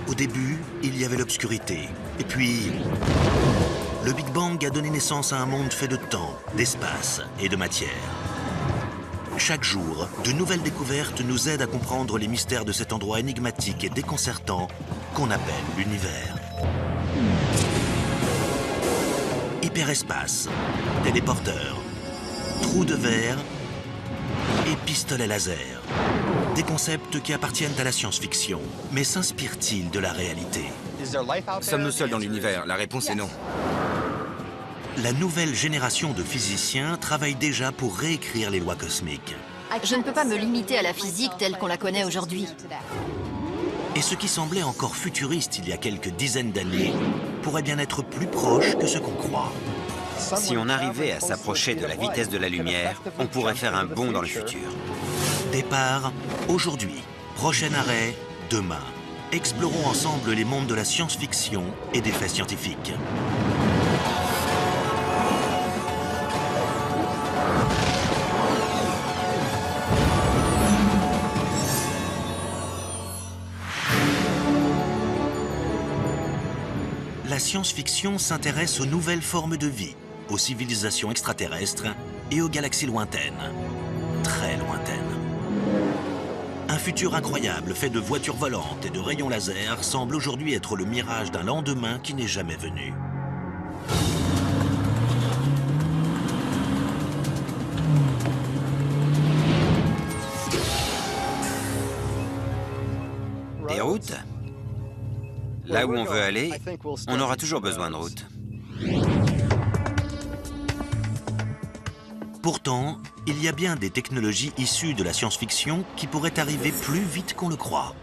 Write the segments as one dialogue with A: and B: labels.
A: Au début, il y avait l'obscurité. Et puis, le Big Bang a donné naissance à un monde fait de temps, d'espace et de matière. Chaque jour, de nouvelles découvertes nous aident à comprendre les mystères de cet endroit énigmatique et déconcertant qu'on appelle l'univers. Hyperespace, téléporteur, trou de verre et pistolet laser. Des concepts qui appartiennent à la science-fiction, mais s'inspirent-ils de la réalité?
B: Sommes-nous seuls dans l'univers? La réponse est non.
A: La nouvelle génération de physiciens travaille déjà pour réécrire les lois cosmiques.
C: Je ne peux pas me limiter à la physique telle qu'on la connaît aujourd'hui.
A: Et ce qui semblait encore futuriste il y a quelques dizaines d'années pourrait bien être plus proche que ce qu'on croit.
B: Si on arrivait à s'approcher de la vitesse de la lumière, on pourrait faire un bond dans le futur.
A: Départ aujourd'hui. Prochain arrêt, demain. Explorons ensemble les mondes de la science-fiction et des faits scientifiques. La science-fiction s'intéresse aux nouvelles formes de vie, aux civilisations extraterrestres et aux galaxies lointaines. Très lointaines. Un futur incroyable fait de voitures volantes et de rayons laser semble aujourd'hui être le mirage d'un lendemain qui n'est jamais venu.
B: Des routes? Là où on veut aller, on aura toujours besoin de routes.
A: Pourtant, il y a bien des technologies issues de la science-fiction qui pourraient arriver plus vite qu'on le croit.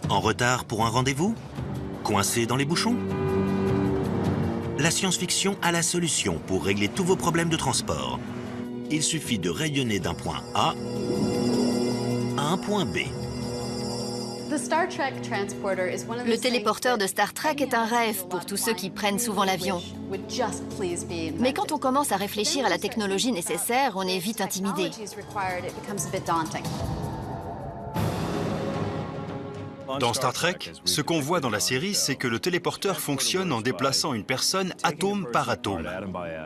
A: En retard pour un rendez-vous? Coincé dans les bouchons? La science-fiction a la solution pour régler tous vos problèmes de transport. Il suffit de rayonner d'un point A à un point B.
C: Le téléporteur de Star Trek est un rêve pour tous ceux qui prennent souvent l'avion. Mais quand on commence à réfléchir à la technologie nécessaire, on est vite intimidé.
D: Dans Star Trek, ce qu'on voit dans la série, c'est que le téléporteur fonctionne en déplaçant une personne atome par atome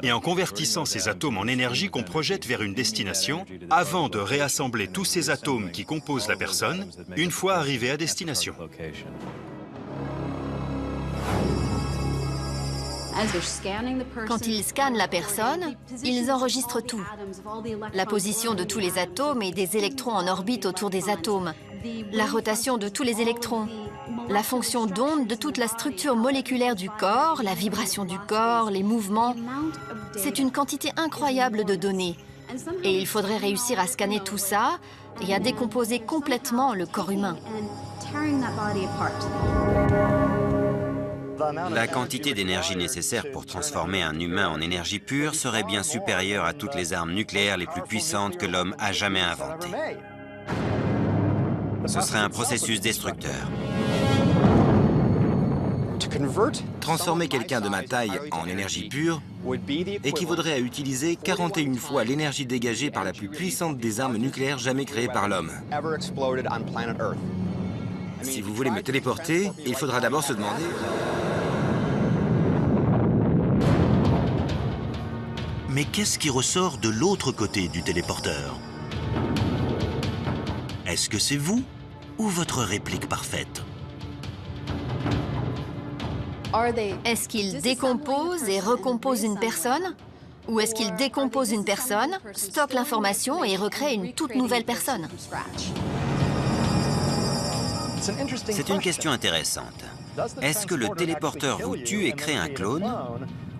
D: et en convertissant ces atomes en énergie qu'on projette vers une destination avant de réassembler tous ces atomes qui composent la personne une fois arrivé à destination.
C: Quand ils scannent la personne, ils enregistrent tout. La position de tous les atomes et des électrons en orbite autour des atomes, la rotation de tous les électrons, la fonction d'onde de toute la structure moléculaire du corps, la vibration du corps, les mouvements. C'est une quantité incroyable de données. Et il faudrait réussir à scanner tout ça et à décomposer complètement le corps humain.
B: La quantité d'énergie nécessaire pour transformer un humain en énergie pure serait bien supérieure à toutes les armes nucléaires les plus puissantes que l'homme a jamais inventées. Ce serait un processus destructeur. Transformer quelqu'un de ma taille en énergie pure équivaudrait à utiliser 41 fois l'énergie dégagée par la plus puissante des armes nucléaires jamais créées par l'homme. Si vous voulez me téléporter, il faudra d'abord se demander...
A: Mais qu'est-ce qui ressort de l'autre côté du téléporteur? Est-ce que c'est vous ou votre réplique parfaite?
C: Est-ce qu'il décompose et recompose une personne? Ou est-ce qu'il décompose une personne, stocke l'information et recrée une toute nouvelle personne?
B: C'est une question intéressante. Est-ce que le téléporteur vous tue et crée un clone?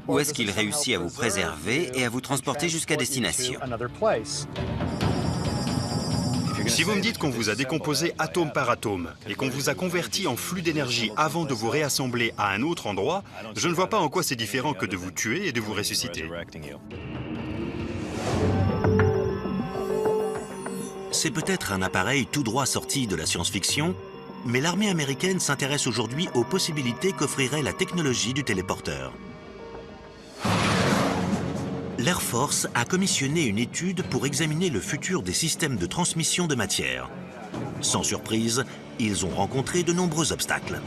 B: Ou est-ce qu'il réussit à vous préserver et à vous transporter jusqu'à destination?
D: Si vous me dites qu'on vous a décomposé atome par atome et qu'on vous a converti en flux d'énergie avant de vous réassembler à un autre endroit, je ne vois pas en quoi c'est différent que de vous tuer et de vous ressusciter.
A: C'est peut-être un appareil tout droit sorti de la science-fiction, mais l'armée américaine s'intéresse aujourd'hui aux possibilités qu'offrirait la technologie du téléporteur. l'Air Force a commissionné une étude pour examiner le futur des systèmes de transmission de matière. Sans surprise, ils ont rencontré de nombreux obstacles.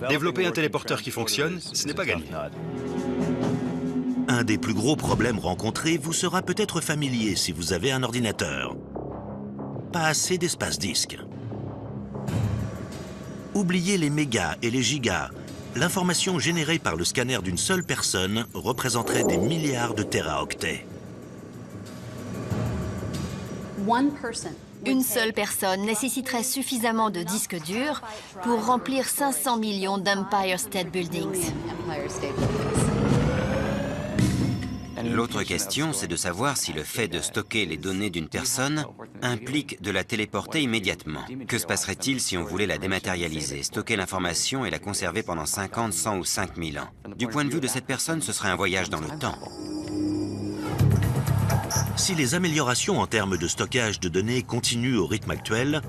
D: Développer un téléporteur qui fonctionne, ce n'est pas gagné.
A: Un des plus gros problèmes rencontrés vous sera peut-être familier si vous avez un ordinateur. Pas assez d'espace disque. Oubliez les mégas et les gigas. L'information générée par le scanner d'une seule personne représenterait des milliards de téraoctets.
C: Une seule personne nécessiterait suffisamment de disques durs pour remplir 500 millions d'Empire State Buildings.
B: L'autre question, c'est de savoir si le fait de stocker les données d'une personne implique de la téléporter immédiatement. Que se passerait-il si on voulait la dématérialiser, stocker l'information et la conserver pendant 50, 100 ou 5000 ans? Du point de vue de cette personne, ce serait un voyage dans le temps.
A: Si les améliorations en termes de stockage de données continuent au rythme actuel,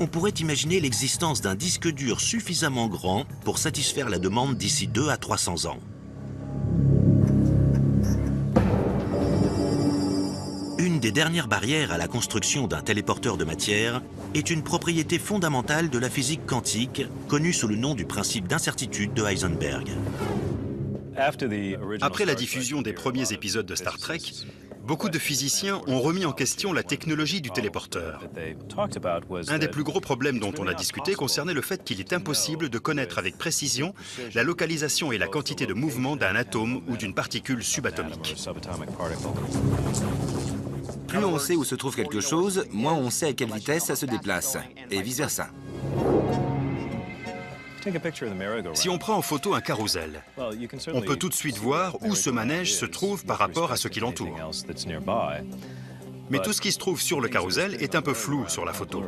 A: on pourrait imaginer l'existence d'un disque dur suffisamment grand pour satisfaire la demande d'ici 2 à 300 ans. Une des dernières barrières à la construction d'un téléporteur de matière est une propriété fondamentale de la physique quantique, connue sous le nom du principe d'incertitude de Heisenberg.
D: Après la diffusion des premiers épisodes de Star Trek, beaucoup de physiciens ont remis en question la technologie du téléporteur. Un des plus gros problèmes dont on a discuté concernait le fait qu'il est impossible de connaître avec précision la localisation et la quantité de mouvement d'un atome ou d'une particule subatomique.
E: Plus on sait où se trouve quelque chose, moins on sait à quelle vitesse ça se déplace, et vice-versa.
D: Si on prend en photo un carrousel, on peut tout de suite voir où ce manège se trouve par rapport à ce qui l'entoure. Mais tout ce qui se trouve sur le carrousel est un peu flou sur la photo.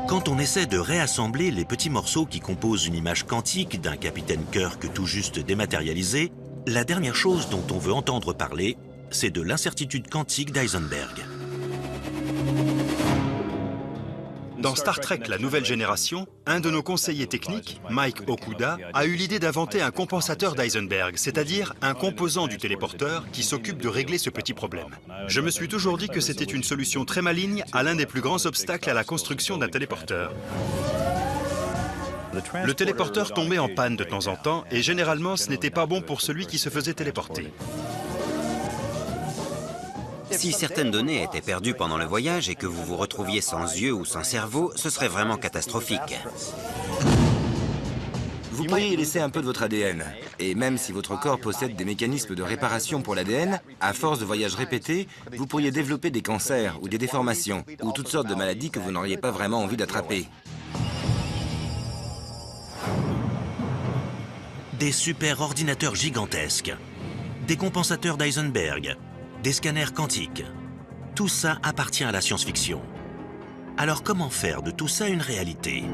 A: Quand on essaie de réassembler les petits morceaux qui composent une image quantique d'un capitaine Kirk tout juste dématérialisé, la dernière chose dont on veut entendre parler, c'est de l'incertitude quantique d'Heisenberg.
D: Dans Star Trek, la nouvelle génération, un de nos conseillers techniques, Mike Okuda, a eu l'idée d'inventer un compensateur d'Heisenberg, c'est-à-dire un composant du téléporteur qui s'occupe de régler ce petit problème. Je me suis toujours dit que c'était une solution très maligne à l'un des plus grands obstacles à la construction d'un téléporteur. Le téléporteur tombait en panne de temps en temps et généralement ce n'était pas bon pour celui qui se faisait téléporter.
B: Si certaines données étaient perdues pendant le voyage et que vous vous retrouviez sans yeux ou sans cerveau, ce serait vraiment catastrophique.
E: Vous pourriez y laisser un peu de votre ADN. Et même si votre corps possède des mécanismes de réparation pour l'ADN, à force de voyages répétés, vous pourriez développer des cancers ou des déformations, ou toutes sortes de maladies que vous n'auriez pas vraiment envie d'attraper.
A: Des super-ordinateurs gigantesques, des compensateurs d'Heisenberg, des scanners quantiques. Tout ça appartient à la science-fiction. Alors comment faire de tout ça une réalité?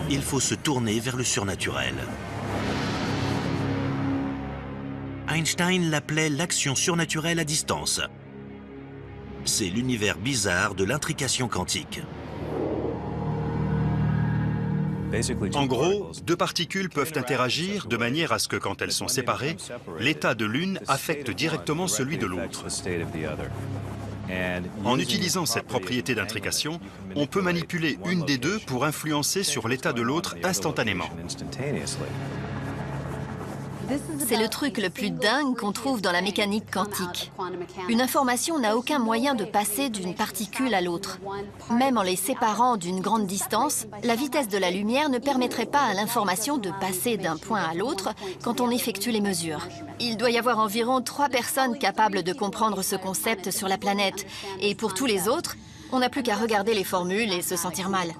A: Il faut se tourner vers le surnaturel. Einstein l'appelait l'action surnaturelle à distance. C'est l'univers bizarre de l'intrication quantique.
D: En gros, deux particules peuvent interagir de manière à ce que, quand elles sont séparées, l'état de l'une affecte directement celui de l'autre. En utilisant cette propriété d'intrication, on peut manipuler une des deux pour influencer sur l'état de l'autre instantanément.
C: C'est le truc le plus dingue qu'on trouve dans la mécanique quantique. Une information n'a aucun moyen de passer d'une particule à l'autre. Même en les séparant d'une grande distance, la vitesse de la lumière ne permettrait pas à l'information de passer d'un point à l'autre quand on effectue les mesures. Il doit y avoir environ 3 personnes capables de comprendre ce concept sur la planète. Et pour tous les autres, on n'a plus qu'à regarder les formules et se sentir mal.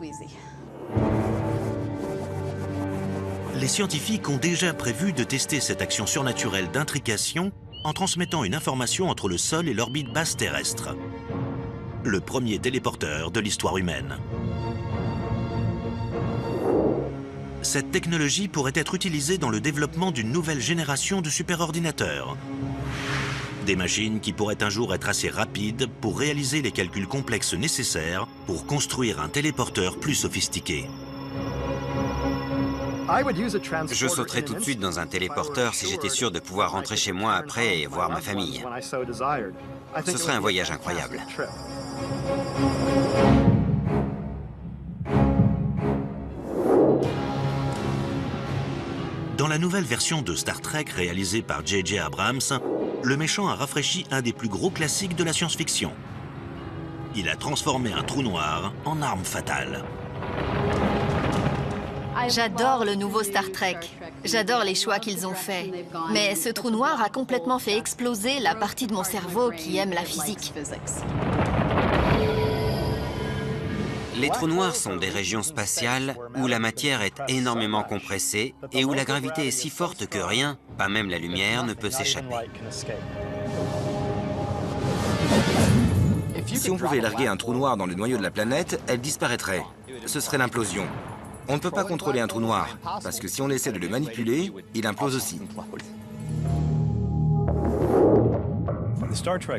A: Les scientifiques ont déjà prévu de tester cette action surnaturelle d'intrication en transmettant une information entre le sol et l'orbite basse terrestre. Le premier téléporteur de l'histoire humaine. Cette technologie pourrait être utilisée dans le développement d'une nouvelle génération de superordinateurs. Des machines qui pourraient un jour être assez rapides pour réaliser les calculs complexes nécessaires pour construire un téléporteur plus sophistiqué.
B: Je sauterais tout de suite dans un téléporteur si j'étais sûr de pouvoir rentrer chez moi après et voir ma famille. Ce serait un voyage incroyable.
A: Dans la nouvelle version de Star Trek réalisée par J.J. Abrams, le méchant a rafraîchi un des plus gros classiques de la science-fiction. Il a transformé un trou noir en arme fatale.
C: J'adore le nouveau Star Trek. J'adore les choix qu'ils ont faits. Mais ce trou noir a complètement fait exploser la partie de mon cerveau qui aime la physique.
B: Les trous noirs sont des régions spatiales où la matière est énormément compressée et où la gravité est si forte que rien, pas même la lumière, ne peut s'échapper.
E: Si on pouvait larguer un trou noir dans le noyau de la planète, elle disparaîtrait. Ce serait l'implosion. On ne peut pas contrôler un trou noir, parce que si on essaie de le manipuler, il implose aussi.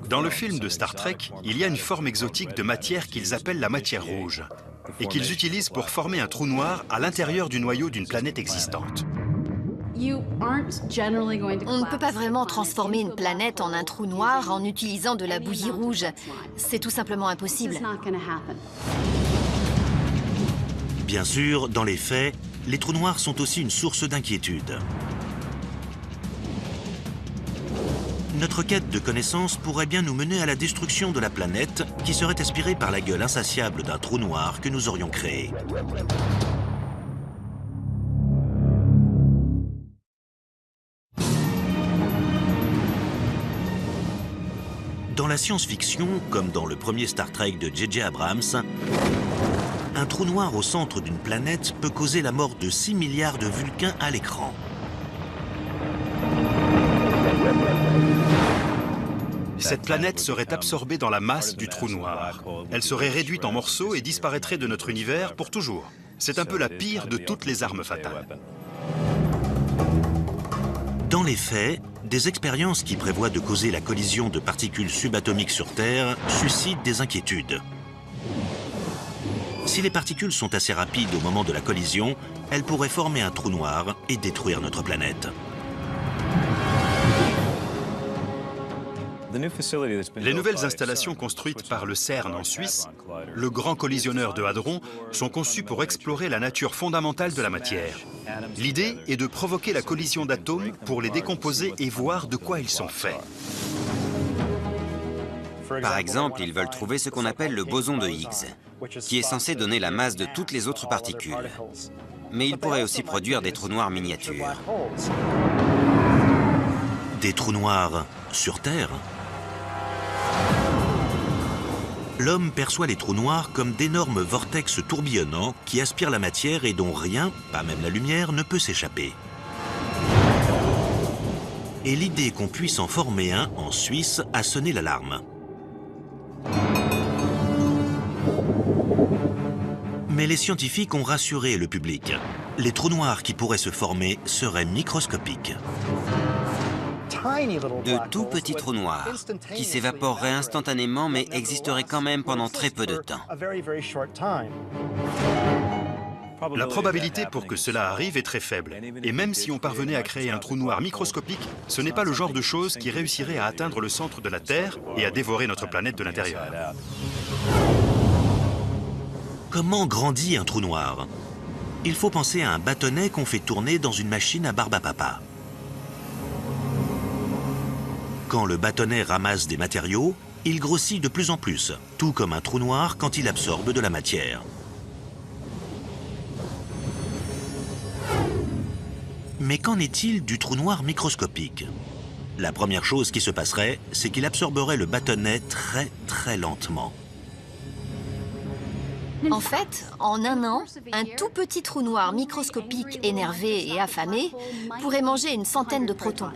D: Dans le film de Star Trek, il y a une forme exotique de matière qu'ils appellent la matière rouge, et qu'ils utilisent pour former un trou noir à l'intérieur du noyau d'une planète existante.
C: On ne peut pas vraiment transformer une planète en un trou noir en utilisant de la bouillie rouge. C'est tout simplement impossible.
A: Bien sûr, dans les faits, les trous noirs sont aussi une source d'inquiétude. Notre quête de connaissances pourrait bien nous mener à la destruction de la planète qui serait aspirée par la gueule insatiable d'un trou noir que nous aurions créé. Dans la science-fiction, comme dans le premier Star Trek de J.J. Abrams, un trou noir au centre d'une planète peut causer la mort de 6 milliards de Vulcains à l'écran.
D: Cette planète serait absorbée dans la masse du trou noir. Elle serait réduite en morceaux et disparaîtrait de notre univers pour toujours. C'est un peu la pire de toutes les armes fatales.
A: Dans les faits, des expériences qui prévoient de causer la collision de particules subatomiques sur Terre suscitent des inquiétudes. Si les particules sont assez rapides au moment de la collision, elles pourraient former un trou noir et détruire notre planète.
D: Les nouvelles installations construites par le CERN en Suisse, le grand collisionneur de hadrons, sont conçues pour explorer la nature fondamentale de la matière. L'idée est de provoquer la collision d'atomes pour les décomposer et voir de quoi ils sont faits.
B: Par exemple, ils veulent trouver ce qu'on appelle le boson de Higgs, qui est censé donner la masse de toutes les autres particules. Mais ils pourraient aussi produire des trous noirs miniatures.
A: Des trous noirs sur Terre? L'homme perçoit les trous noirs comme d'énormes vortex tourbillonnants qui aspirent la matière et dont rien, pas même la lumière, ne peut s'échapper. Et l'idée qu'on puisse en former un en Suisse a sonné l'alarme. Mais les scientifiques ont rassuré le public. Les trous noirs qui pourraient se former seraient microscopiques.
B: De tout petits trous noirs qui s'évaporeraient instantanément mais existeraient quand même pendant très peu de temps.
D: La probabilité pour que cela arrive est très faible. Et même si on parvenait à créer un trou noir microscopique, ce n'est pas le genre de chose qui réussirait à atteindre le centre de la Terre et à dévorer notre planète de l'intérieur.
A: Comment grandit un trou noir? Il faut penser à un bâtonnet qu'on fait tourner dans une machine à barbe à papa. Quand le bâtonnet ramasse des matériaux, il grossit de plus en plus, tout comme un trou noir quand il absorbe de la matière. Mais qu'en est-il du trou noir microscopique? La première chose qui se passerait, c'est qu'il absorberait le bâtonnet très lentement.
C: En fait, en un an, un tout petit trou noir microscopique énervé et affamé pourrait manger une centaine de protons.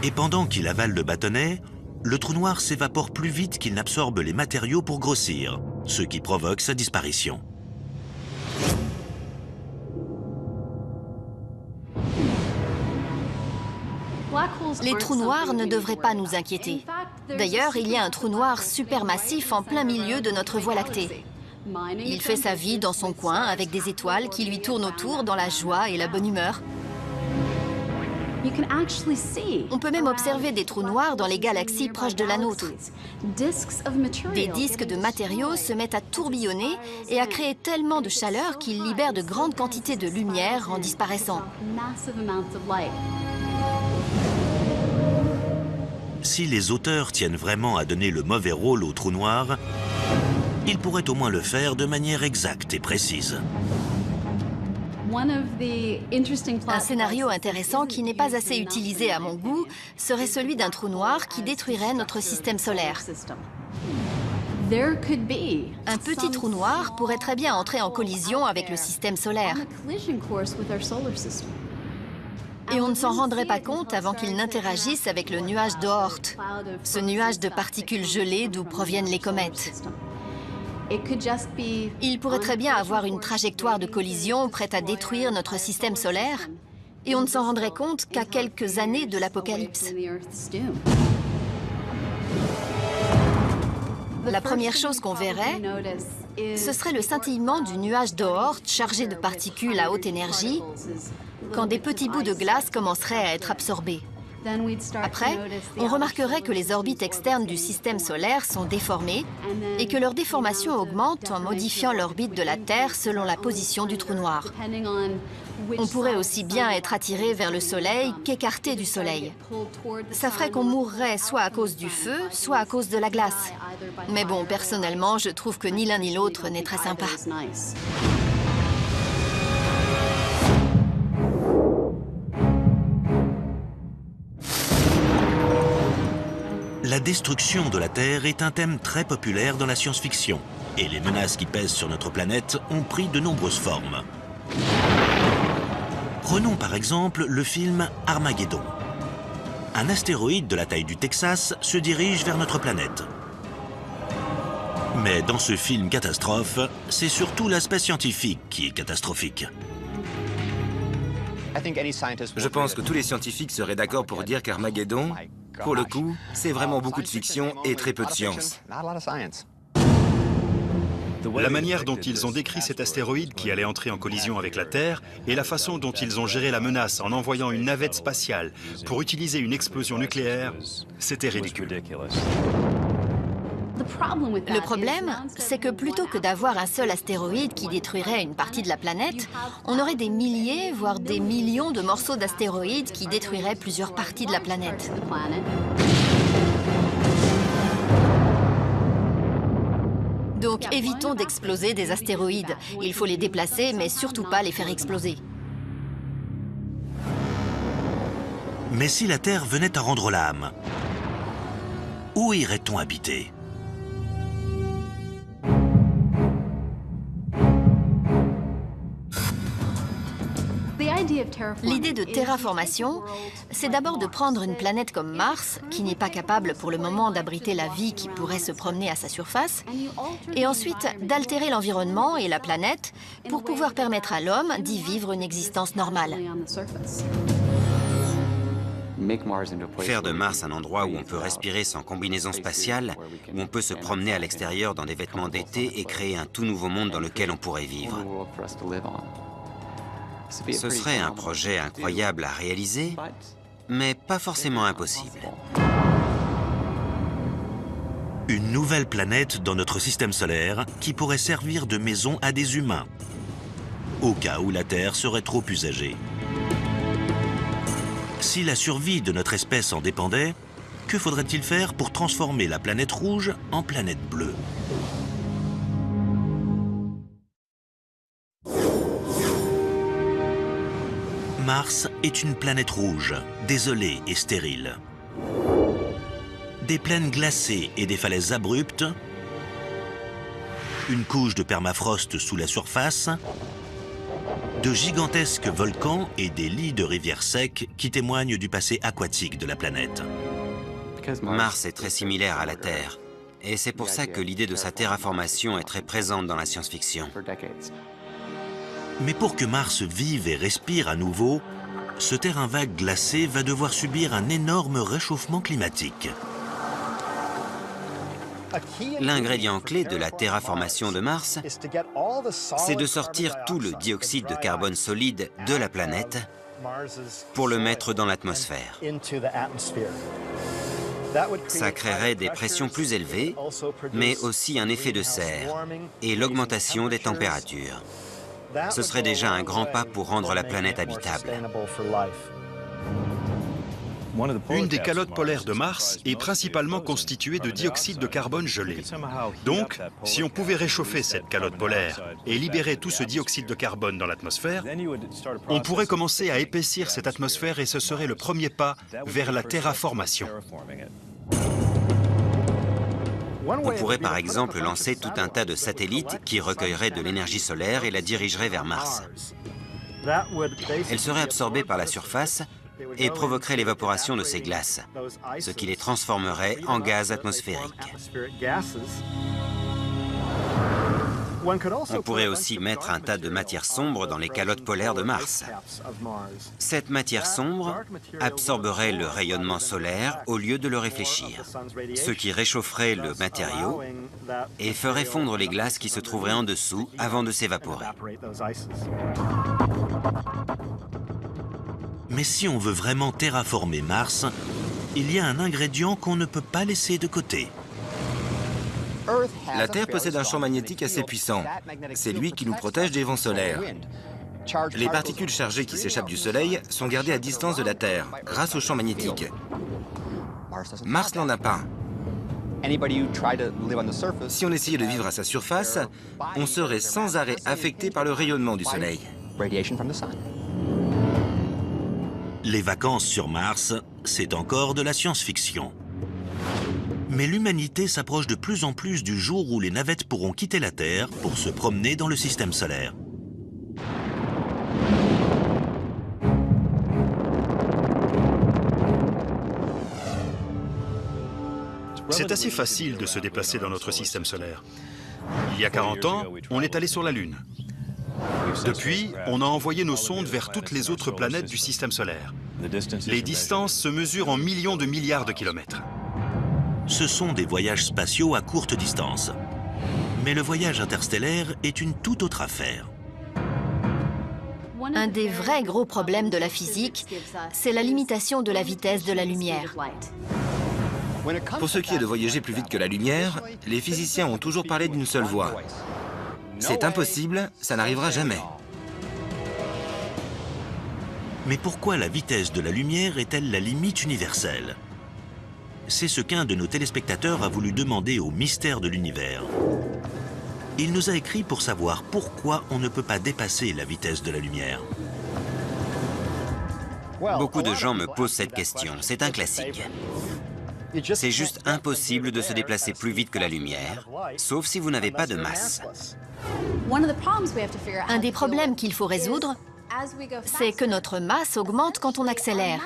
A: Et pendant qu'il avale le bâtonnet, le trou noir s'évapore plus vite qu'il n'absorbe les matériaux pour grossir, ce qui provoque sa disparition.
C: Les trous noirs ne devraient pas nous inquiéter. D'ailleurs, il y a un trou noir supermassif en plein milieu de notre Voie lactée. Il fait sa vie dans son coin avec des étoiles qui lui tournent autour dans la joie et la bonne humeur. On peut même observer des trous noirs dans les galaxies proches de la nôtre. Des disques de matériaux se mettent à tourbillonner et à créer tellement de chaleur qu'ils libèrent de grandes quantités de lumière en disparaissant.
A: Si les auteurs tiennent vraiment à donner le mauvais rôle aux trous noirs, ils pourraient au moins le faire de manière exacte et précise.
C: Un scénario intéressant qui n'est pas assez utilisé à mon goût serait celui d'un trou noir qui détruirait notre système solaire. Un petit trou noir pourrait très bien entrer en collision avec le système solaire. Et on ne s'en rendrait pas compte avant qu'il n'interagisse avec le nuage d'Oort, ce nuage de particules gelées d'où proviennent les comètes. Il pourrait très bien avoir une trajectoire de collision prête à détruire notre système solaire, et on ne s'en rendrait compte qu'à quelques années de l'apocalypse. La première chose qu'on verrait, ce serait le scintillement du nuage d'Oort chargé de particules à haute énergie, quand des petits bouts de glace commenceraient à être absorbés. Après, on remarquerait que les orbites externes du système solaire sont déformées et que leur déformation augmente en modifiant l'orbite de la Terre selon la position du trou noir. On pourrait aussi bien être attiré vers le Soleil qu'écarté du Soleil. Ça ferait qu'on mourrait soit à cause du feu, soit à cause de la glace. Mais bon, personnellement, je trouve que ni l'un ni l'autre n'est très sympa.
A: La destruction de la Terre est un thème très populaire dans la science-fiction, et les menaces qui pèsent sur notre planète ont pris de nombreuses formes. Prenons par exemple le film Armageddon. Un astéroïde de la taille du Texas se dirige vers notre planète. Mais dans ce film catastrophe, c'est surtout l'aspect scientifique qui est catastrophique.
E: Je pense que tous les scientifiques seraient d'accord pour dire qu'Armageddon, pour le coup, c'est vraiment beaucoup de fiction et très peu de science.
D: La manière dont ils ont décrit cet astéroïde qui allait entrer en collision avec la Terre et la façon dont ils ont géré la menace en envoyant une navette spatiale pour utiliser une explosion nucléaire, c'était ridicule.
C: Le problème, c'est que plutôt que d'avoir un seul astéroïde qui détruirait une partie de la planète, on aurait des milliers, voire des millions de morceaux d'astéroïdes qui détruiraient plusieurs parties de la planète. Donc évitons d'exploser des astéroïdes. Il faut les déplacer, mais surtout pas les faire exploser.
A: Mais si la Terre venait à rendre l'âme, où irait-on habiter ?
C: L'idée de terraformation, c'est d'abord de prendre une planète comme Mars, qui n'est pas capable pour le moment d'abriter la vie qui pourrait se promener à sa surface, et ensuite d'altérer l'environnement et la planète pour pouvoir permettre à l'homme d'y vivre une existence normale.
B: Faire de Mars un endroit où on peut respirer sans combinaison spatiale, où on peut se promener à l'extérieur dans des vêtements d'été et créer un tout nouveau monde dans lequel on pourrait vivre. Ce serait un projet incroyable à réaliser, mais pas forcément impossible.
A: Une nouvelle planète dans notre système solaire qui pourrait servir de maison à des humains, au cas où la Terre serait trop usagée. Si la survie de notre espèce en dépendait, que faudrait-il faire pour transformer la planète rouge en planète bleue ? Mars est une planète rouge, désolée et stérile. Des plaines glacées et des falaises abruptes, une couche de permafrost sous la surface, de gigantesques volcans et des lits de rivières secs qui témoignent du passé aquatique de la planète.
B: Mars est très similaire à la Terre, et c'est pour ça que l'idée de sa terraformation est très présente dans la science-fiction.
A: Mais pour que Mars vive et respire à nouveau, ce terrain vague glacé va devoir subir un énorme réchauffement climatique.
B: L'ingrédient clé de la terraformation de Mars, c'est de sortir tout le dioxyde de carbone solide de la planète pour le mettre dans l'atmosphère. Ça créerait des pressions plus élevées, mais aussi un effet de serre et l'augmentation des températures. Ce serait déjà un grand pas pour rendre la planète habitable.
D: Une des calottes polaires de Mars est principalement constituée de dioxyde de carbone gelé. Donc, si on pouvait réchauffer cette calotte polaire et libérer tout ce dioxyde de carbone dans l'atmosphère, on pourrait commencer à épaissir cette atmosphère et ce serait le premier pas vers la terraformation.
B: On pourrait par exemple lancer tout un tas de satellites qui recueilleraient de l'énergie solaire et la dirigeraient vers Mars. Elle serait absorbée par la surface et provoquerait l'évaporation de ces glaces, ce qui les transformerait en gaz atmosphériques. On pourrait aussi mettre un tas de matière sombre dans les calottes polaires de Mars. Cette matière sombre absorberait le rayonnement solaire au lieu de le réfléchir, ce qui réchaufferait le matériau et ferait fondre les glaces qui se trouveraient en dessous avant de s'évaporer.
A: Mais si on veut vraiment terraformer Mars, il y a un ingrédient qu'on ne peut pas laisser de côté.
E: La Terre possède un champ magnétique assez puissant. C'est lui qui nous protège des vents solaires. Les particules chargées qui s'échappent du Soleil sont gardées à distance de la Terre, grâce au champ magnétique. Mars n'en a pas. Si on essayait de vivre à sa surface, on serait sans arrêt affecté par le rayonnement du Soleil.
A: Les vacances sur Mars, c'est encore de la science-fiction. Mais l'humanité s'approche de plus en plus du jour où les navettes pourront quitter la Terre pour se promener dans le système solaire.
D: C'est assez facile de se déplacer dans notre système solaire. Il y a 40 ans, on est allé sur la Lune. Depuis, on a envoyé nos sondes vers toutes les autres planètes du système solaire. Les distances se mesurent en millions de milliards de kilomètres.
A: Ce sont des voyages spatiaux à courte distance. Mais le voyage interstellaire est une toute autre affaire.
C: Un des vrais gros problèmes de la physique, c'est la limitation de la vitesse de la lumière.
E: Pour ce qui est de voyager plus vite que la lumière, les physiciens ont toujours parlé d'une seule voie. C'est impossible, ça n'arrivera jamais.
A: Mais pourquoi la vitesse de la lumière est-elle la limite universelle? C'est ce qu'un de nos téléspectateurs a voulu demander au mystère de l'univers. Il nous a écrit pour savoir pourquoi on ne peut pas dépasser la vitesse de la lumière.
B: Beaucoup de gens me posent cette question, c'est un classique. C'est juste impossible de se déplacer plus vite que la lumière, sauf si vous n'avez pas de masse.
C: Un des problèmes qu'il faut résoudre, c'est que notre masse augmente quand on accélère.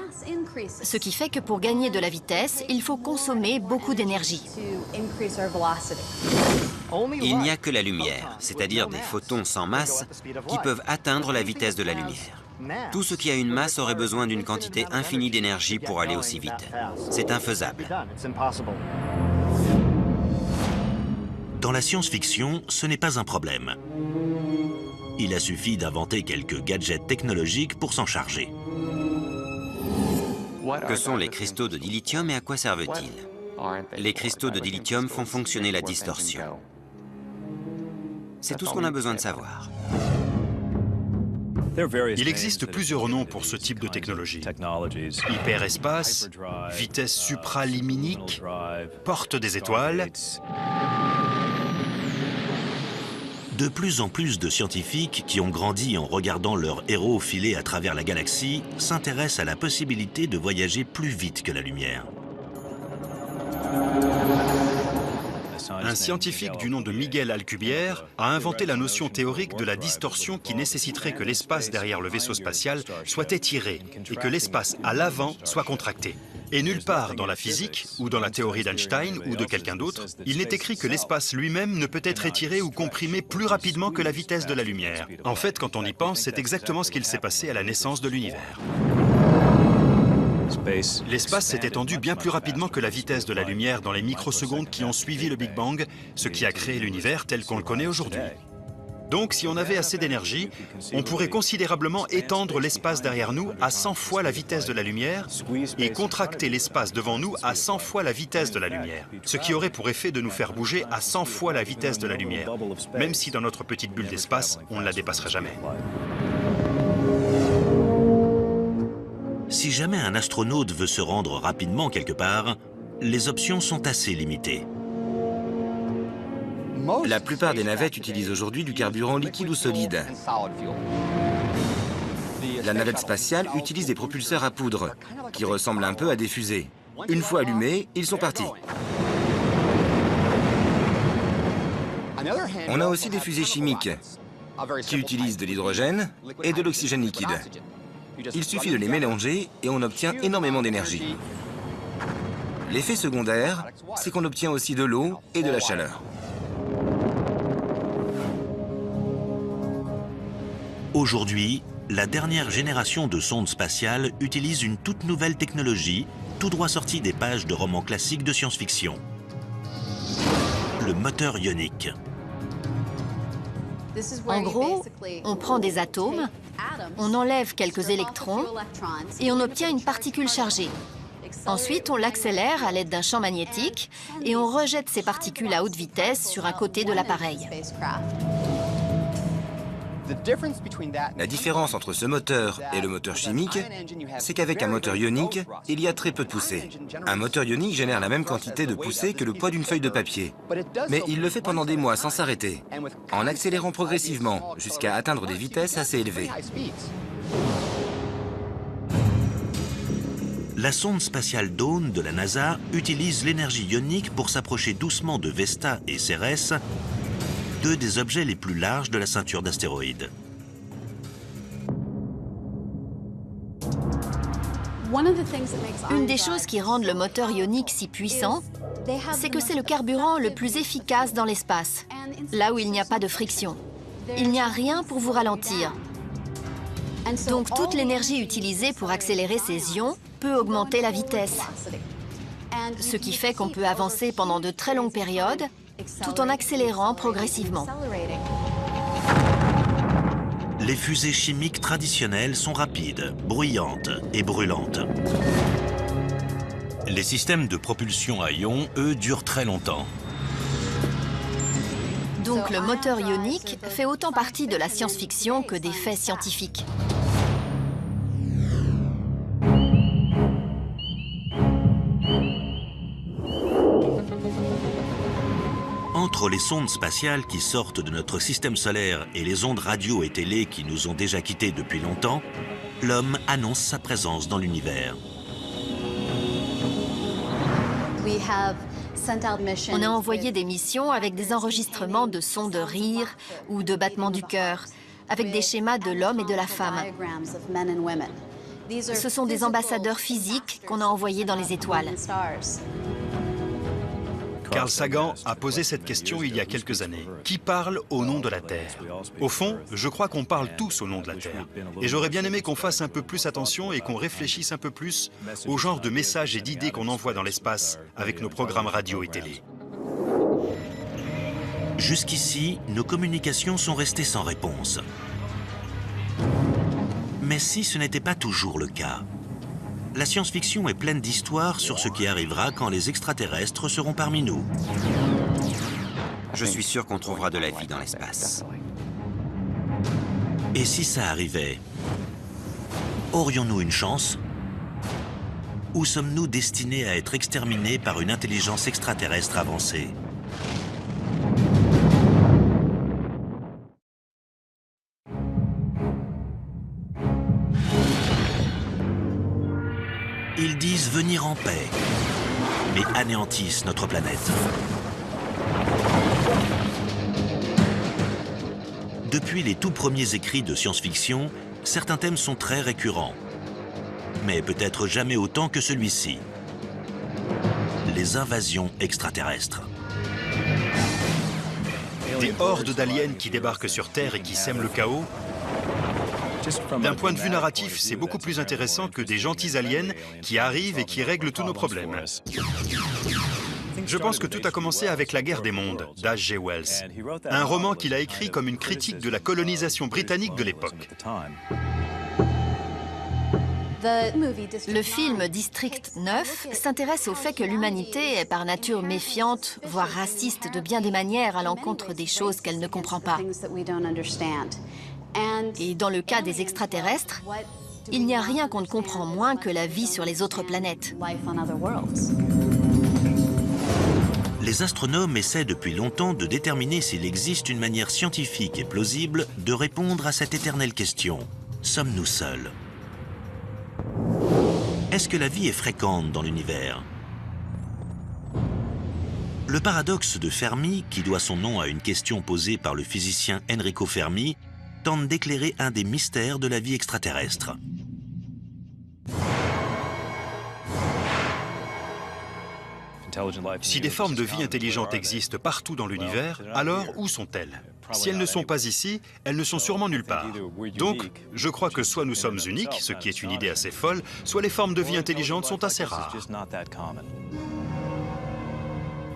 C: Ce qui fait que pour gagner de la vitesse, il faut consommer beaucoup d'énergie.
B: Il n'y a que la lumière, c'est-à-dire des photons sans masse, qui peuvent atteindre la vitesse de la lumière. Tout ce qui a une masse aurait besoin d'une quantité infinie d'énergie pour aller aussi vite. C'est infaisable.
A: Dans la science-fiction, ce n'est pas un problème. Il a suffi d'inventer quelques gadgets technologiques pour s'en charger.
B: Que sont les cristaux de dilithium et à quoi servent-ils? Les cristaux de dilithium font fonctionner la distorsion. C'est tout ce qu'on a besoin de savoir.
D: Il existe plusieurs noms pour ce type de technologie. Hyperespace, vitesse supraliminique, porte des étoiles.
A: De plus en plus de scientifiques qui ont grandi en regardant leurs héros filer à travers la galaxie s'intéressent à la possibilité de voyager plus vite que la lumière.
D: Un scientifique du nom de Miguel Alcubierre a inventé la notion théorique de la distorsion qui nécessiterait que l'espace derrière le vaisseau spatial soit étiré et que l'espace à l'avant soit contracté. Et nulle part dans la physique, ou dans la théorie d'Einstein, ou de quelqu'un d'autre, il n'est écrit que l'espace lui-même ne peut être étiré ou comprimé plus rapidement que la vitesse de la lumière. En fait, quand on y pense, c'est exactement ce qu'il s'est passé à la naissance de l'univers. L'espace s'est étendu bien plus rapidement que la vitesse de la lumière dans les microsecondes qui ont suivi le Big Bang, ce qui a créé l'univers tel qu'on le connaît aujourd'hui. Donc, si on avait assez d'énergie, on pourrait considérablement étendre l'espace derrière nous à 100 fois la vitesse de la lumière et contracter l'espace devant nous à 100 fois la vitesse de la lumière, ce qui aurait pour effet de nous faire bouger à 100 fois la vitesse de la lumière, même si dans notre petite bulle d'espace, on ne la dépasserait jamais.
A: Si jamais un astronaute veut se rendre rapidement quelque part, les options sont assez limitées.
E: La plupart des navettes utilisent aujourd'hui du carburant liquide ou solide. La navette spatiale utilise des propulseurs à poudre, qui ressemblent un peu à des fusées. Une fois allumés, ils sont partis. On a aussi des fusées chimiques, qui utilisent de l'hydrogène et de l'oxygène liquide. Il suffit de les mélanger et on obtient énormément d'énergie. L'effet secondaire, c'est qu'on obtient aussi de l'eau et de la chaleur.
A: Aujourd'hui, la dernière génération de sondes spatiales utilise une toute nouvelle technologie, tout droit sortie des pages de romans classiques de science-fiction. Le moteur ionique.
C: En gros, on prend des atomes, on enlève quelques électrons et on obtient une particule chargée. Ensuite, on l'accélère à l'aide d'un champ magnétique et on rejette ces particules à haute vitesse sur un côté de l'appareil.
E: La différence entre ce moteur et le moteur chimique, c'est qu'avec un moteur ionique, il y a très peu de poussée. Un moteur ionique génère la même quantité de poussée que le poids d'une feuille de papier. Mais il le fait pendant des mois sans s'arrêter, en accélérant progressivement jusqu'à atteindre des vitesses assez élevées.
A: La sonde spatiale Dawn de la NASA utilise l'énergie ionique pour s'approcher doucement de Vesta et Cérès, deux des objets les plus larges de la ceinture d'astéroïdes.
C: Une des choses qui rendent le moteur ionique si puissant, c'est que c'est le carburant le plus efficace dans l'espace, là où il n'y a pas de friction. Il n'y a rien pour vous ralentir. Donc toute l'énergie utilisée pour accélérer ces ions peut augmenter la vitesse, ce qui fait qu'on peut avancer pendant de très longues périodes tout en accélérant progressivement.
A: Les fusées chimiques traditionnelles sont rapides, bruyantes et brûlantes. Les systèmes de propulsion à ions, eux, durent très longtemps.
C: Donc le moteur ionique fait autant partie de la science-fiction que des faits scientifiques.
A: Entre les sondes spatiales qui sortent de notre système solaire et les ondes radio et télé qui nous ont déjà quittés depuis longtemps, l'homme annonce sa présence dans l'univers.
C: On a envoyé des missions avec des enregistrements de sons de rire ou de battements du cœur, avec des schémas de l'homme et de la femme. Ce sont des ambassadeurs physiques qu'on a envoyés dans les étoiles.
D: Carl Sagan a posé cette question il y a quelques années. Qui parle au nom de la Terre? Au fond, je crois qu'on parle tous au nom de la Terre. Et j'aurais bien aimé qu'on fasse un peu plus attention et qu'on réfléchisse un peu plus au genre de messages et d'idées qu'on envoie dans l'espace avec nos programmes radio et télé.
A: Jusqu'ici, nos communications sont restées sans réponse. Mais si ce n'était pas toujours le cas? La science-fiction est pleine d'histoires sur ce qui arrivera quand les extraterrestres seront parmi nous.
B: Je suis sûr qu'on trouvera de la vie dans l'espace.
A: Et si ça arrivait, aurions-nous une chance? Ou sommes-nous destinés à être exterminés par une intelligence extraterrestre avancée? Ils disent venir en paix, mais anéantissent notre planète. Depuis les tout premiers écrits de science-fiction, certains thèmes sont très récurrents, mais peut-être jamais autant que celui-ci. Les invasions extraterrestres.
D: Des hordes d'aliens qui débarquent sur Terre et qui sèment le chaos, D'un point de vue narratif, c'est beaucoup plus intéressant que des gentils aliens qui arrivent et qui règlent tous nos problèmes. Je pense que tout a commencé avec La Guerre des mondes d'H.G. Wells, un roman qu'il a écrit comme une critique de la colonisation britannique de l'époque.
C: Le film District 9 s'intéresse au fait que l'humanité est par nature méfiante, voire raciste de bien des manières à l'encontre des choses qu'elle ne comprend pas. Et dans le cas des extraterrestres, il n'y a rien qu'on ne comprend moins que la vie sur les autres planètes.
A: Les astronomes essaient depuis longtemps de déterminer s'il existe une manière scientifique et plausible de répondre à cette éternelle question. Sommes-nous seuls? Est-ce que la vie est fréquente dans l'univers? Le paradoxe de Fermi, qui doit son nom à une question posée par le physicien Enrico Fermi, tente d'éclairer un des mystères de la vie extraterrestre.
D: Si des formes de vie intelligentes existent partout dans l'univers, alors où sont-elles? Si elles ne sont pas ici, elles ne sont sûrement nulle part. Donc, je crois que soit nous sommes uniques, ce qui est une idée assez folle, soit les formes de vie intelligentes sont assez rares.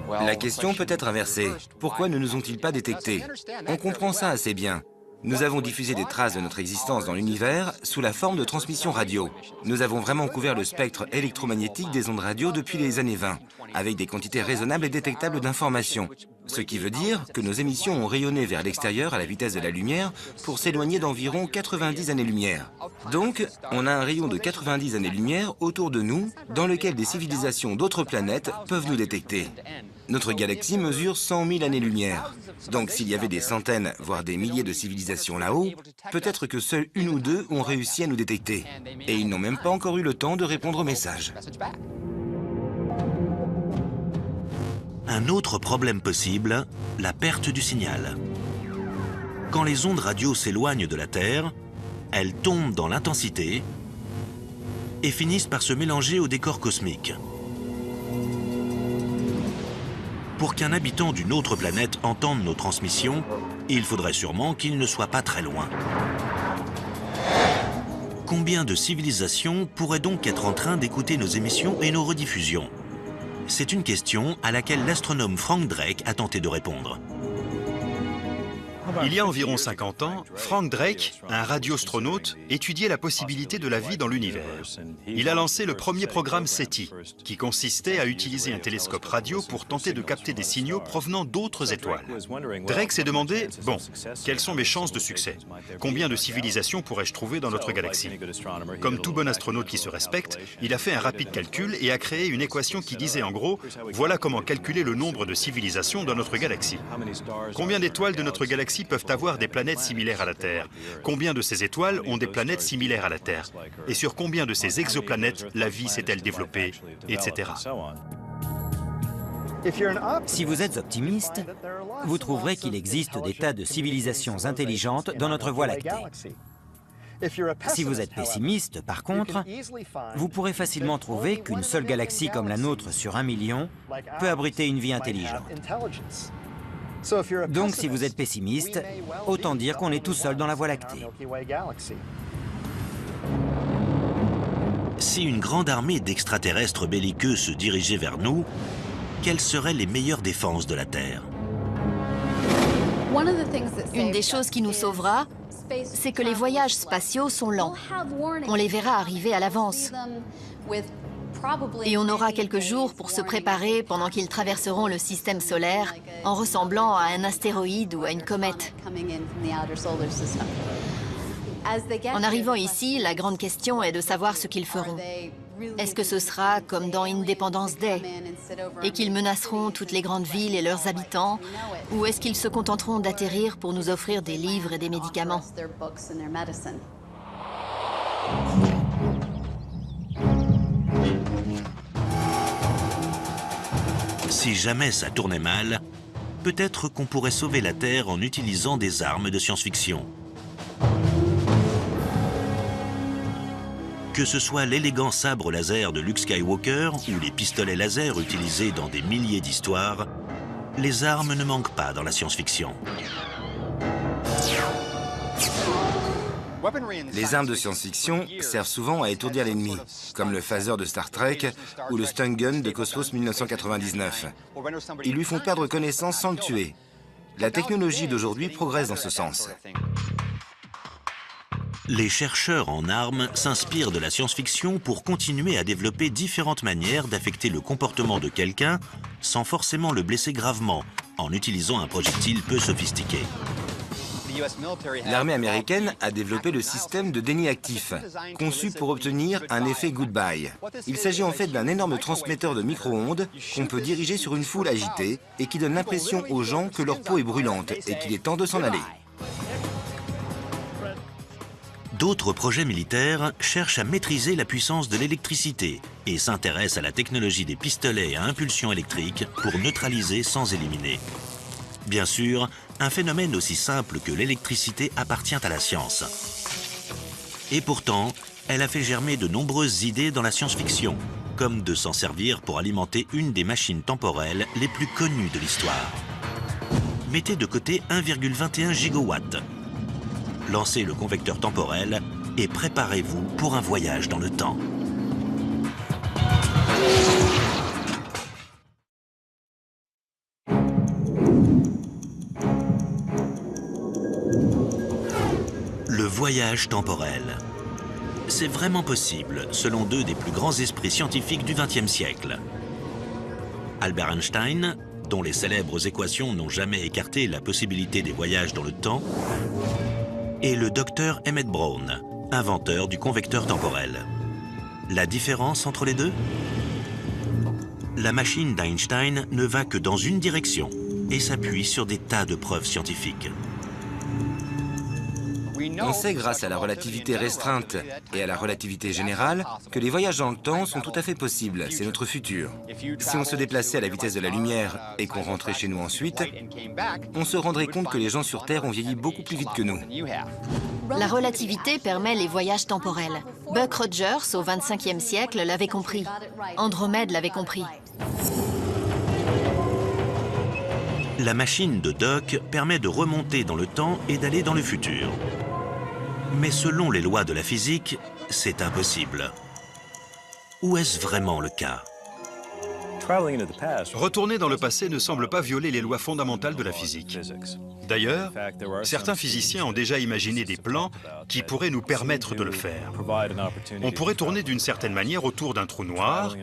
E: La question peut être inversée. Pourquoi ne nous ont-ils pas détectés? On comprend ça assez bien. Nous avons diffusé des traces de notre existence dans l'univers sous la forme de transmission radio. Nous avons vraiment couvert le spectre électromagnétique des ondes radio depuis les années 20, avec des quantités raisonnables et détectables d'informations. Ce qui veut dire que nos émissions ont rayonné vers l'extérieur à la vitesse de la lumière pour s'éloigner d'environ 90 années-lumière. Donc, on a un rayon de 90 années-lumière autour de nous, dans lequel des civilisations d'autres planètes peuvent nous détecter. Notre galaxie mesure 100 000 années-lumière. Donc s'il y avait des centaines, voire des milliers de civilisations là-haut, peut-être que seules une ou deux ont réussi à nous détecter. Et ils n'ont même pas encore eu le temps de répondre au message.
A: Un autre problème possible, la perte du signal. Quand les ondes radio s'éloignent de la Terre, elles tombent dans l'intensité et finissent par se mélanger au décor cosmique. Pour qu'un habitant d'une autre planète entende nos transmissions, il faudrait sûrement qu'il ne soit pas très loin. Combien de civilisations pourraient donc être en train d'écouter nos émissions et nos rediffusions? C'est une question à laquelle l'astronome Frank Drake a tenté de répondre.
D: Il y a environ 50 ans, Frank Drake, un radioastronaute, étudiait la possibilité de la vie dans l'univers. Il a lancé le premier programme SETI, qui consistait à utiliser un télescope radio pour tenter de capter des signaux provenant d'autres étoiles. Drake s'est demandé, bon, quelles sont mes chances de succès? Combien de civilisations pourrais-je trouver dans notre galaxie? Comme tout bon astronaute qui se respecte, il a fait un rapide calcul et a créé une équation qui disait en gros, voilà comment calculer le nombre de civilisations dans notre galaxie. Combien d'étoiles de notre galaxie peuvent avoir des planètes similaires à la Terre? Combien de ces étoiles ont des planètes similaires à la Terre? Et sur combien de ces exoplanètes la vie s'est-elle développée, etc.
F: Si vous êtes optimiste, vous trouverez qu'il existe des tas de civilisations intelligentes dans notre Voie lactée. Si vous êtes pessimiste, par contre, vous pourrez facilement trouver qu'une seule galaxie comme la nôtre sur 1 million peut abriter une vie intelligente. Donc, si vous êtes pessimiste, autant dire qu'on est tout seul dans la Voie lactée.
A: Si une grande armée d'extraterrestres belliqueux se dirigeait vers nous, quelles seraient les meilleures défenses de la Terre?
C: Une des choses qui nous sauvera, c'est que les voyages spatiaux sont lents. On les verra arriver à l'avance. Et on aura quelques jours pour se préparer pendant qu'ils traverseront le système solaire en ressemblant à un astéroïde ou à une comète. En arrivant ici, la grande question est de savoir ce qu'ils feront. Est-ce que ce sera comme dans Independence Day et qu'ils menaceront toutes les grandes villes et leurs habitants, ou est-ce qu'ils se contenteront d'atterrir pour nous offrir des livres et des médicaments?
A: Si jamais ça tournait mal, peut-être qu'on pourrait sauver la Terre en utilisant des armes de science-fiction. Que ce soit l'élégant sabre laser de Luke Skywalker ou les pistolets laser utilisés dans des milliers d'histoires, les armes ne manquent pas dans la science-fiction.
E: Les armes de science-fiction servent souvent à étourdir l'ennemi, comme le phaser de Star Trek ou le stun gun de Cosmos 1999. Ils lui font perdre connaissance sans le tuer. La technologie d'aujourd'hui progresse dans ce sens.
A: Les chercheurs en armes s'inspirent de la science-fiction pour continuer à développer différentes manières d'affecter le comportement de quelqu'un sans forcément le blesser gravement, en utilisant un projectile peu sophistiqué.
E: L'armée américaine a développé le système de déni actif, conçu pour obtenir un effet goodbye. Il s'agit en fait d'un énorme transmetteur de micro-ondes qu'on peut diriger sur une foule agitée et qui donne l'impression aux gens que leur peau est brûlante et qu'il est temps de s'en aller.
A: D'autres projets militaires cherchent à maîtriser la puissance de l'électricité et s'intéressent à la technologie des pistolets à impulsion électrique pour neutraliser sans éliminer. Bien sûr, un phénomène aussi simple que l'électricité appartient à la science. Et pourtant, elle a fait germer de nombreuses idées dans la science-fiction, comme de s'en servir pour alimenter une des machines temporelles les plus connues de l'histoire. Mettez de côté 1,21 gigawatts. Lancez le convecteur temporel et préparez-vous pour un voyage dans le temps. Le voyage temporel. C'est vraiment possible, selon deux des plus grands esprits scientifiques du XXe siècle. Albert Einstein, dont les célèbres équations n'ont jamais écarté la possibilité des voyages dans le temps, et le docteur Emmett Brown, inventeur du convecteur temporel. La différence entre les deux? La machine d'Einstein ne va que dans une direction et s'appuie sur des tas de preuves scientifiques.
E: On sait grâce à la relativité restreinte et à la relativité générale que les voyages dans le temps sont tout à fait possibles, c'est notre futur. Si on se déplaçait à la vitesse de la lumière et qu'on rentrait chez nous ensuite, on se rendrait compte que les gens sur Terre ont vieilli beaucoup plus vite que nous.
C: La relativité permet les voyages temporels. Buck Rogers, au XXVe siècle, l'avait compris. Andromède l'avait compris.
A: La machine de Doc permet de remonter dans le temps et d'aller dans le futur. Mais selon les lois de la physique, c'est impossible. Ou est-ce vraiment le cas?
D: Retourner dans le passé ne semble pas violer les lois fondamentales de la physique. D'ailleurs, certains physiciens ont déjà imaginé des plans qui pourraient nous permettre de le faire. On pourrait tourner d'une certaine manière autour d'un trou noir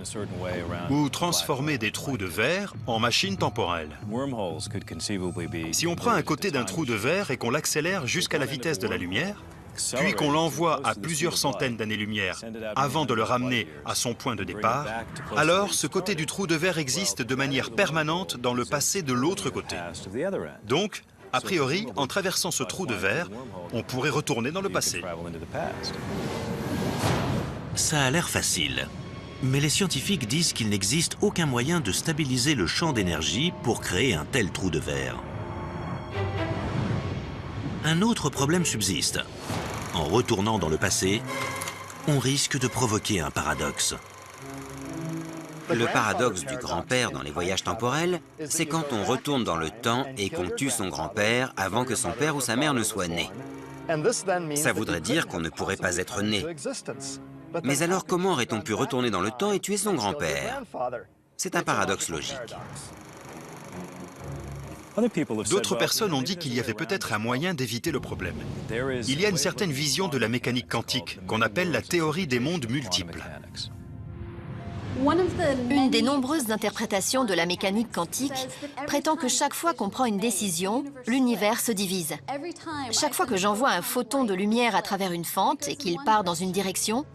D: ou transformer des trous de verre en machines temporelles. Si on prend un côté d'un trou de verre et qu'on l'accélère jusqu'à la vitesse de la lumière, puis qu'on l'envoie à plusieurs centaines d'années-lumière avant de le ramener à son point de départ, alors ce côté du trou de verre existe de manière permanente dans le passé de l'autre côté. Donc, a priori, en traversant ce trou de verre, on pourrait retourner dans le passé.
A: Ça a l'air facile. Mais les scientifiques disent qu'il n'existe aucun moyen de stabiliser le champ d'énergie pour créer un tel trou de verre. Un autre problème subsiste. En retournant dans le passé, on risque de provoquer un paradoxe.
B: Le paradoxe du grand-père dans les voyages temporels, c'est quand on retourne dans le temps et qu'on tue son grand-père avant que son père ou sa mère ne soit né. Ça voudrait dire qu'on ne pourrait pas être né. Mais alors comment aurait-on pu retourner dans le temps et tuer son grand-père? C'est un paradoxe logique.
D: D'autres personnes ont dit qu'il y avait peut-être un moyen d'éviter le problème. Il y a une certaine vision de la mécanique quantique qu'on appelle la théorie des mondes multiples.
C: Une des nombreuses interprétations de la mécanique quantique prétend que chaque fois qu'on prend une décision, l'univers se divise. Chaque fois que j'envoie un photon de lumière à travers une fente et qu'il part dans une direction,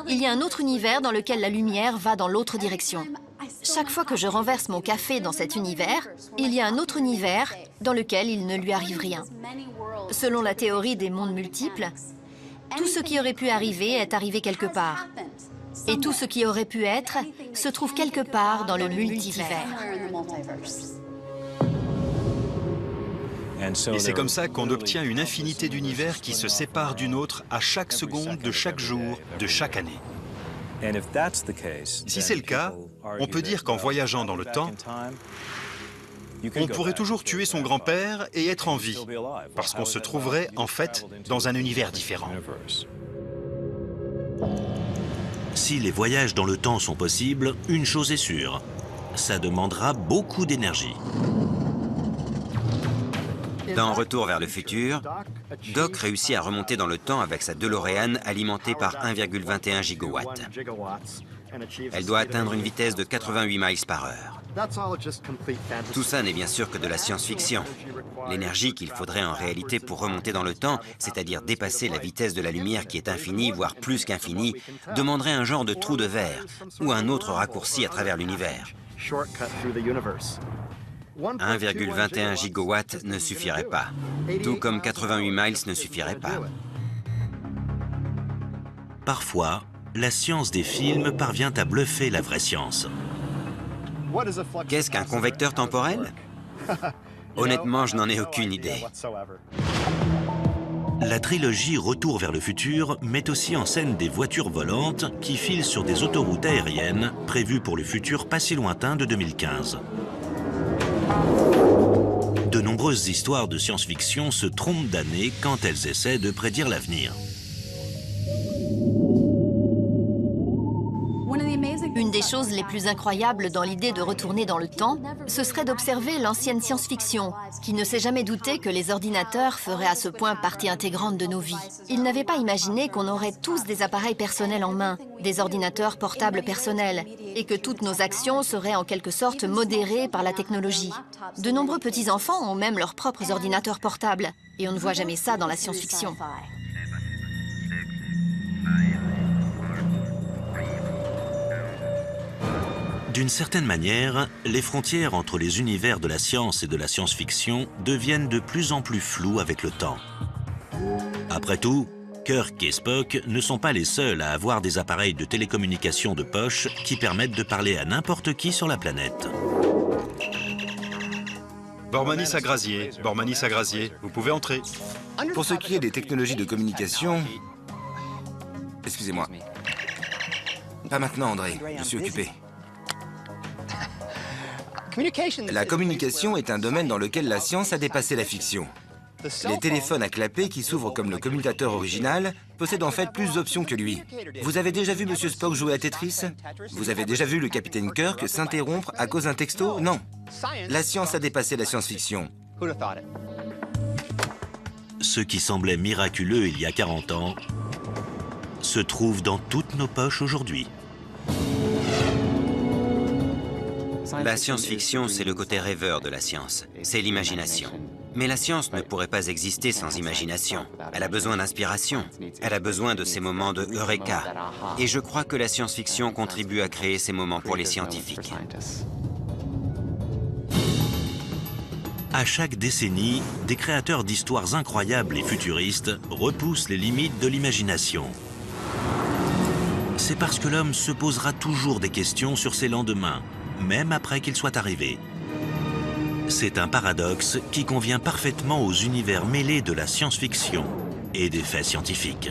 C: il y a un autre univers dans lequel la lumière va dans l'autre direction. Chaque fois que je renverse mon café dans cet univers, il y a un autre univers dans lequel il ne lui arrive rien. Selon la théorie des mondes multiples, tout ce qui aurait pu arriver est arrivé quelque part. Et tout ce qui aurait pu être se trouve quelque part dans le multivers.
D: Et c'est comme ça qu'on obtient une infinité d'univers qui se séparent d'une autre à chaque seconde de chaque jour, de chaque année. Si c'est le cas, on peut dire qu'en voyageant dans le temps, On pourrait toujours tuer son grand-père et être en vie, parce qu'on se trouverait, en fait, dans un univers différent.
A: Si les voyages dans le temps sont possibles, une chose est sûre, ça demandera beaucoup d'énergie.
B: Dans Retour vers le futur, Doc réussit à remonter dans le temps avec sa DeLorean alimentée par 1,21 gigawatts. Elle doit atteindre une vitesse de 88 miles par heure. Tout ça n'est bien sûr que de la science-fiction. L'énergie qu'il faudrait en réalité pour remonter dans le temps, c'est-à-dire dépasser la vitesse de la lumière qui est infinie, voire plus qu'infinie, demanderait un genre de trou de verre ou un autre raccourci à travers l'univers. 1,21 gigawatts ne suffirait pas, tout comme 88 miles ne suffirait pas.
A: Parfois, la science des films parvient à bluffer la vraie science.
B: Qu'est-ce qu'un convecteur temporel? Honnêtement, je n'en ai aucune idée.
A: La trilogie Retour vers le futur met aussi en scène des voitures volantes qui filent sur des autoroutes aériennes prévues pour le futur pas si lointain de 2015. De nombreuses histoires de science-fiction se trompent d'année quand elles essaient de prédire l'avenir.
C: Une des choses les plus incroyables dans l'idée de retourner dans le temps, ce serait d'observer l'ancienne science-fiction, qui ne s'est jamais douté que les ordinateurs feraient à ce point partie intégrante de nos vies. Ils n'avaient pas imaginé qu'on aurait tous des appareils personnels en main, des ordinateurs portables personnels, et que toutes nos actions seraient en quelque sorte modérées par la technologie. De nombreux petits-enfants ont même leurs propres ordinateurs portables, et on ne voit jamais ça dans la science-fiction.
A: D'une certaine manière, les frontières entre les univers de la science et de la science-fiction deviennent de plus en plus floues avec le temps. Après tout, Kirk et Spock ne sont pas les seuls à avoir des appareils de télécommunication de poche qui permettent de parler à n'importe qui sur la planète.
D: Bormanis à Grazier, Bormanis à Grazier, vous pouvez entrer.
E: Pour ce qui est des technologies de communication... Excusez-moi. Pas maintenant, André, je suis occupé. La communication est un domaine dans lequel la science a dépassé la fiction. Les téléphones à clapet qui s'ouvrent comme le commutateur original possèdent en fait plus d'options que lui. Vous avez déjà vu Monsieur Spock jouer à Tetris? Vous avez déjà vu le capitaine Kirk s'interrompre à cause d'un texto? Non. La science a dépassé la science-fiction.
A: Ce qui semblait miraculeux il y a 40 ans se trouve dans toutes nos poches aujourd'hui.
B: La science-fiction, c'est le côté rêveur de la science. C'est l'imagination. Mais la science ne pourrait pas exister sans imagination. Elle a besoin d'inspiration. Elle a besoin de ces moments de eureka. Et je crois que la science-fiction contribue à créer ces moments pour les scientifiques.
A: À chaque décennie, des créateurs d'histoires incroyables et futuristes repoussent les limites de l'imagination. C'est parce que l'homme se posera toujours des questions sur ses lendemains, même après qu'ils soient arrivés. C'est un paradoxe qui convient parfaitement aux univers mêlés de la science-fiction et des faits scientifiques.